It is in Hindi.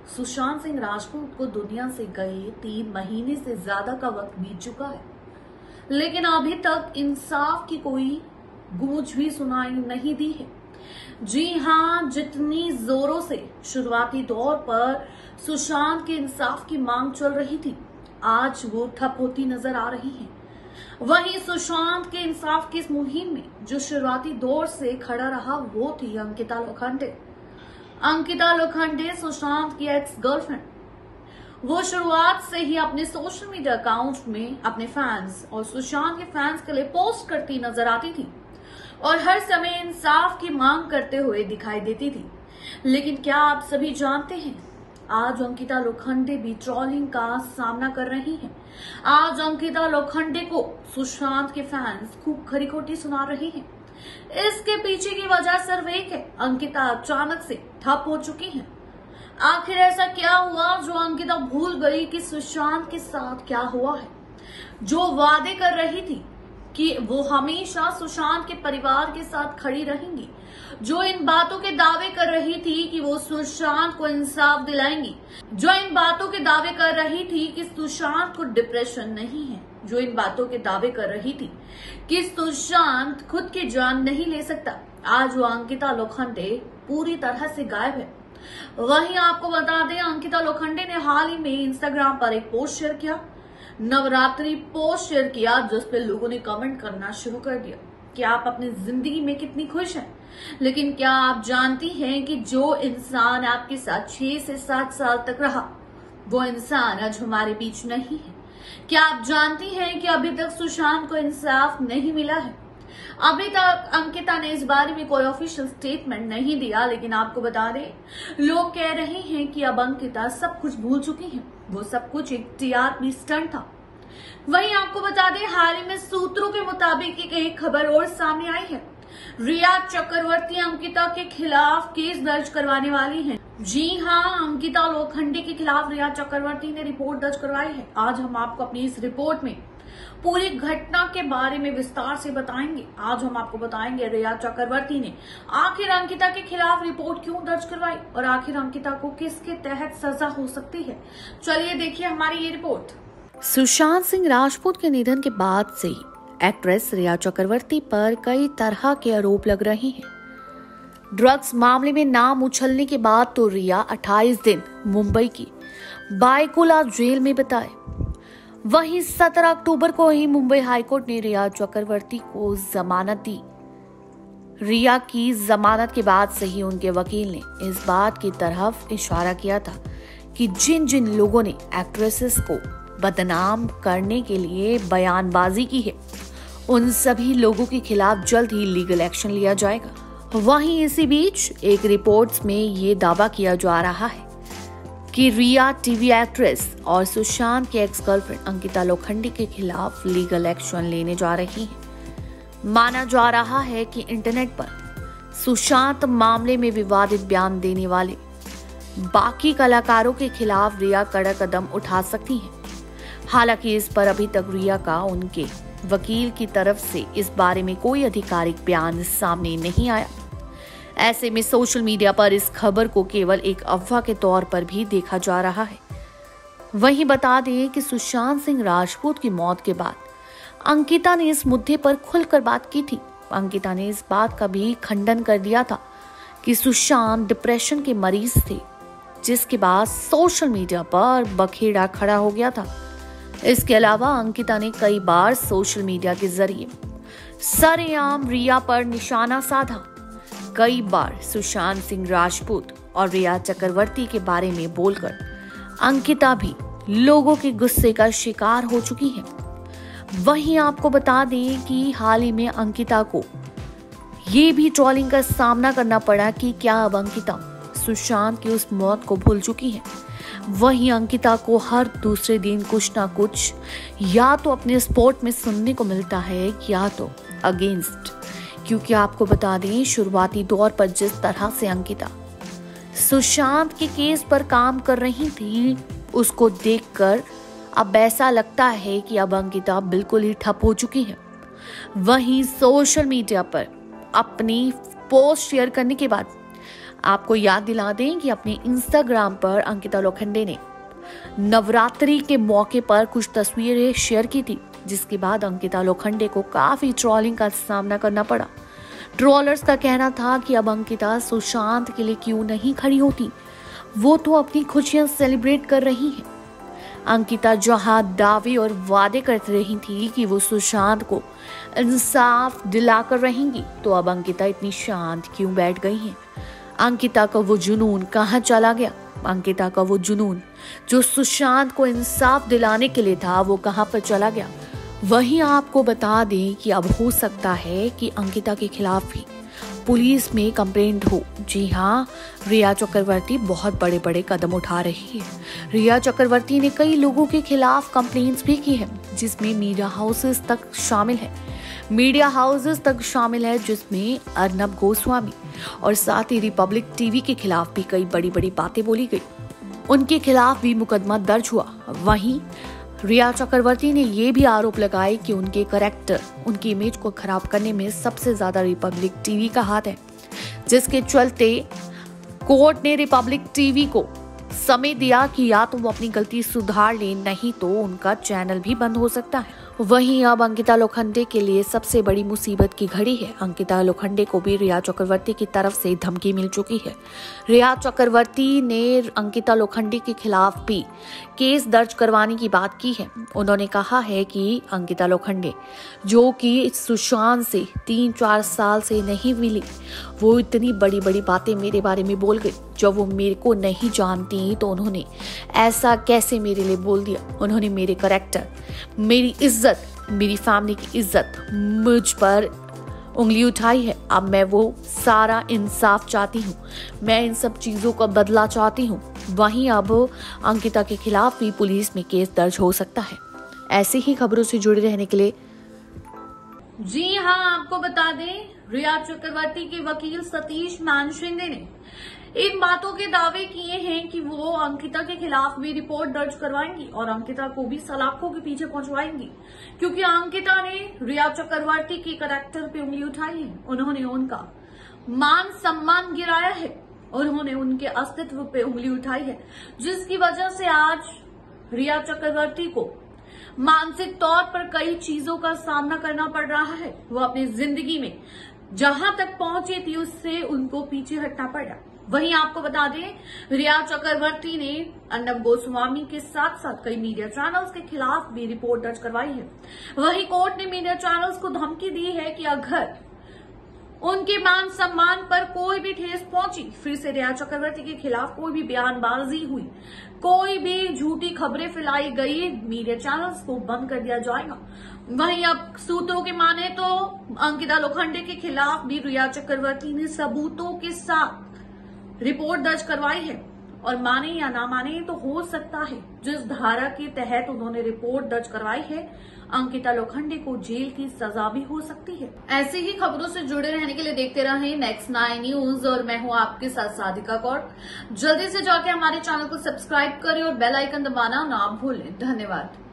सुशांत सिंह राजपूत को दुनिया से गए 3 महीने से ज्यादा का वक्त बीत चुका है, लेकिन अभी तक इंसाफ की कोई गूंज भी सुनाई नहीं दी है। जी हां, जितनी जोरों से शुरुआती दौर पर सुशांत के इंसाफ की मांग चल रही थी, आज वो ठप होती नजर आ रही है। वहीं सुशांत के इंसाफ की इस मुहिम में जो शुरुआती दौर से खड़ा रहा वो थी अंकिता लोखंडे। अंकिता लोखंडे सुशांत की एक्स गर्लफ्रेंड। वो शुरुआत से ही अपने सोशल मीडिया अकाउंट में अपने फैंस और सुशांत के फैंस के लिए पोस्ट करती नजर आती थी और हर समय इंसाफ की मांग करते हुए दिखाई देती थी। लेकिन क्या आप सभी जानते हैं, आज अंकिता लोखंडे भी ट्रोलिंग का सामना कर रही हैं। आज अंकिता लोखंडे को सुशांत के फैंस खूब खरी खोटी सुना रहे हैं। इसके पीछे की वजह सिर्फ एक है, अंकिता अचानक से ठप हो चुकी हैं। आखिर ऐसा क्या हुआ जो अंकिता भूल गई कि सुशांत के साथ क्या हुआ है। जो वादे कर रही थी कि वो हमेशा सुशांत के परिवार के साथ खड़ी रहेंगी, जो इन बातों के दावे कर रही थी कि वो सुशांत को इंसाफ दिलाएंगी, जो इन बातों के दावे कर रही थी कि सुशांत को डिप्रेशन नहीं है, जो इन बातों के दावे कर रही थी कि सुशांत खुद की जान नहीं ले सकता, आज वो अंकिता लोखंडे पूरी तरह से गायब है। वहीं आपको बता दें, अंकिता लोखंडे ने हाल ही में इंस्टाग्राम पर एक पोस्ट शेयर किया, नवरात्रि पोस्ट शेयर किया, जिस पे लोगों ने कमेंट करना शुरू कर दिया कि आप अपनी जिंदगी में कितनी खुश हैं। लेकिन क्या आप जानती हैं कि जो इंसान आपके साथ 6 से 7 साल तक रहा, वो इंसान आज हमारे बीच नहीं है। क्या आप जानती हैं कि अभी तक सुशांत को इंसाफ नहीं मिला है। अभी तक अंकिता ने इस बारे में कोई ऑफिशियल स्टेटमेंट नहीं दिया, लेकिन आपको बता दें, लोग कह रहे हैं कि अब अंकिता सब कुछ भूल चुकी हैं, वो सब कुछ एक टीआरपी स्टंट था। वहीं आपको बता दें, हाल ही में सूत्रों के मुताबिक एक खबर और सामने आई है। रिया चक्रवर्ती अंकिता के खिलाफ केस दर्ज करवाने वाली हैं। जी हां, अंकिता लोखंडे के खिलाफ रिया चक्रवर्ती ने रिपोर्ट दर्ज करवाई है। आज हम आपको अपनी इस रिपोर्ट में पूरी घटना के बारे में विस्तार से बताएंगे। आज हम आपको बताएंगे रिया चक्रवर्ती ने आखिर अंकिता के खिलाफ रिपोर्ट क्यों दर्ज करवाई और आखिर अंकिता को किसके तहत सजा हो सकती है। चलिए देखिए हमारी ये रिपोर्ट। सुशांत सिंह राजपूत के निधन के बाद से ही एक्ट्रेस रिया चक्रवर्ती पर कई तरह के आरोप लग रहे हैं। ड्रग्स मामले में नाम उछलने के बाद तो रिया 28 दिन मुंबई की बायकुला जेल में बिताए। वहीं 17 अक्टूबर को ही मुंबई हाईकोर्ट ने रिया चक्रवर्ती को जमानत दी। रिया की जमानत के बाद से ही उनके वकील ने इस बात की तरफ इशारा किया था कि जिन जिन लोगों ने एक्ट्रेसेस को बदनाम करने के लिए बयानबाजी की है, उन सभी लोगों के खिलाफ जल्द ही लीगल एक्शन लिया जाएगा। वहीं इसी बीच एक रिपोर्ट्स में ये दावा किया जा रहा है कि रिया टीवी एक्ट्रेस और सुशांत के एक्स गर्लफ्रेंड अंकिता लोखंडे के खिलाफ लीगल एक्शन लेने जा रही है। माना जा रहा है कि इंटरनेट पर सुशांत मामले में विवादित बयान देने वाले बाकी कलाकारों के खिलाफ रिया कड़क कदम उठा सकती है। हालांकि इस पर अभी तक रिया का उनके वकील की तरफ से इस बारे में कोई आधिकारिक बयान सामने नहीं आया। ऐसे में सोशल मीडिया पर इस खबर को केवल एक अफवाह के तौर पर भी देखा जा रहा है। वहीं बता दें कि सुशांत सिंह राजपूत की मौत के बाद अंकिता ने इस मुद्दे पर खुलकर बात की थी। अंकिता ने इस बात का भी खंडन कर दिया था कि सुशांत डिप्रेशन के मरीज थे, जिसके बाद सोशल मीडिया पर बखेड़ा खड़ा हो गया था। इसके अलावा अंकिता ने कई बार सोशल मीडिया के जरिए सरेआम रिया पर निशाना साधा। कई बार सुशांत सिंह राजपूत और रिया चक्रवर्ती के बारे में बोलकर अंकिता भी लोगों के गुस्से का शिकार हो चुकी है। वहीं आपको बता दें कि हाल ही में अंकिता को ये भी ट्रोलिंग का सामना करना पड़ा कि क्या अब अंकिता सुशांत की उस मौत को भूल चुकी है। वहीं अंकिता को हर दूसरे दिन कुछ ना कुछ या तो अपने स्पोर्ट में सुनने को मिलता है या तो अगेंस्ट, क्योंकि आपको बता दें, शुरुआती दौर पर जिस तरह से अंकिता सुशांत के केस पर काम कर रही थी, उसको देखकर अब ऐसा लगता है कि अब अंकिता बिल्कुल ही ठप हो चुकी है। वहीं सोशल मीडिया पर अपनी पोस्ट शेयर करने के बाद आपको याद दिला दें कि अपने इंस्टाग्राम पर अंकिता लोखंडे ने नवरात्रि के मौके पर कुछ तस्वीरें शेयर की थी, जिसके बाद अंकिता लोखंडे को काफी ट्रोलिंग का सामना करना पड़ा। ट्रोलर्स का कहना था कि अब अंकिता सुशांत के लिए क्यों नहीं खड़ी होती, वो तो अपनी खुशियां सेलिब्रेट कर रही हैं। अंकिता जहां दावे और वादे करती रही थी कि वो सुशांत को इंसाफ दिलाकर रहेंगी, तो अब अंकिता इतनी शांत क्यों बैठ गई हैं? अंकिता का वो जुनून कहाँ चला गया? अंकिता का वो जुनून जो सुशांत को इंसाफ दिलाने के लिए था, वो कहाँ पर चला गया? वहीं आपको बता दें कि अब हो सकता है कि अंकिता के खिलाफ भी पुलिस में कंप्लेंट हो। जी हाँ, रिया चक्रवर्ती बहुत बड़े बड़े कदम उठा रही है। रिया चक्रवर्ती ने कई लोगों के खिलाफ कंप्लेंट्स भी की है, जिसमें मीडिया हाउसेस तक शामिल है, जिसमें अर्नब गोस्वामी और साथ ही रिपब्लिक टीवी के खिलाफ भी कई बड़ी बड़ी बातें बोली गई। उनके खिलाफ भी मुकदमा दर्ज हुआ। वहीं रिया चक्रवर्ती ने ये भी आरोप लगाए कि उनके कैरेक्टर, उनकी इमेज को खराब करने में सबसे ज्यादा रिपब्लिक टीवी का हाथ है, जिसके चलते कोर्ट ने रिपब्लिक टीवी को समय दिया कि या तो वो अपनी गलती सुधार ले, नहीं तो उनका चैनल भी बंद हो सकता है। वहीं अब अंकिता लोखंडे के लिए सबसे बड़ी मुसीबत की घड़ी है। अंकिता लोखंडे को भी रिया चक्रवर्ती की तरफ से धमकी मिल चुकी है। रिया चक्रवर्ती ने अंकिता लोखंडे के खिलाफ भी केस दर्ज करवाने की बात की है। उन्होंने कहा है कि अंकिता लोखंडे, जो कि सुशांत से 3-4 साल से नहीं मिली, वो इतनी बड़ी बड़ी बातें मेरे बारे में बोल गई। जब वो मेरे को नहीं जानती तो उन्होंने ऐसा कैसे मेरे लिए बोल दिया? उन्होंने मेरे कैरेक्टर, मेरी इज्जत, मेरी फैमिली की इज्जत, मुझ पर उंगली उठाई है। अब मैं वो सारा इंसाफ चाहती हूँ, मैं इन सब चीजों का बदला चाहती हूँ। वहीं अब अंकिता के खिलाफ भी पुलिस में केस दर्ज हो सकता है। ऐसी ही खबरों से जुड़े रहने के लिए जी हाँ, आपको बता दें, रिया चक्रवर्ती के वकील सतीश मानशिंदे ने इन बातों के दावे किए हैं कि वो अंकिता के खिलाफ भी रिपोर्ट दर्ज करवाएंगी और अंकिता को भी सलाखों के पीछे पहुंचवाएंगी, क्योंकि अंकिता ने रिया चक्रवर्ती के कैरेक्टर पे उंगली उठाई है। उन्होंने उनका मान सम्मान गिराया है, उन्होंने उनके अस्तित्व पे उंगली उठाई है, जिसकी वजह से आज रिया चक्रवर्ती को मानसिक तौर पर कई चीजों का सामना करना पड़ रहा है। वो अपनी जिंदगी में जहां तक पहुंची थी, उससे उनको पीछे हटना पड़ा। वहीं आपको बता दें, रिया चक्रवर्ती ने अर्नब गोस्वामी के साथ साथ कई मीडिया चैनल्स के खिलाफ भी रिपोर्ट दर्ज करवाई है। वहीं कोर्ट ने मीडिया चैनल्स को धमकी दी है कि अगर उनके मान सम्मान पर कोई भी ठेस पहुंची, फिर से रिया चक्रवर्ती के खिलाफ कोई भी बयानबाजी हुई, कोई भी झूठी खबरें फैलाई गई, मीडिया चैनल्स को बंद कर दिया जाएगा। वहीं अब सूत्रों के माने तो अंकिता लोखंडे के खिलाफ भी रिया चक्रवर्ती ने सबूतों के साथ रिपोर्ट दर्ज करवाई है, और माने या ना माने तो हो सकता है जिस धारा के तहत उन्होंने रिपोर्ट दर्ज करवाई है, अंकिता लोखंडे को जेल की सजा भी हो सकती है। ऐसी ही खबरों से जुड़े रहने के लिए देखते रहें नेक्स्ट 9 न्यूज, और मैं हूं आपके साथ सादिका कौर। जल्दी से जाके हमारे चैनल को सब्सक्राइब करें और बेल आइकन दबाना ना भूलें। धन्यवाद।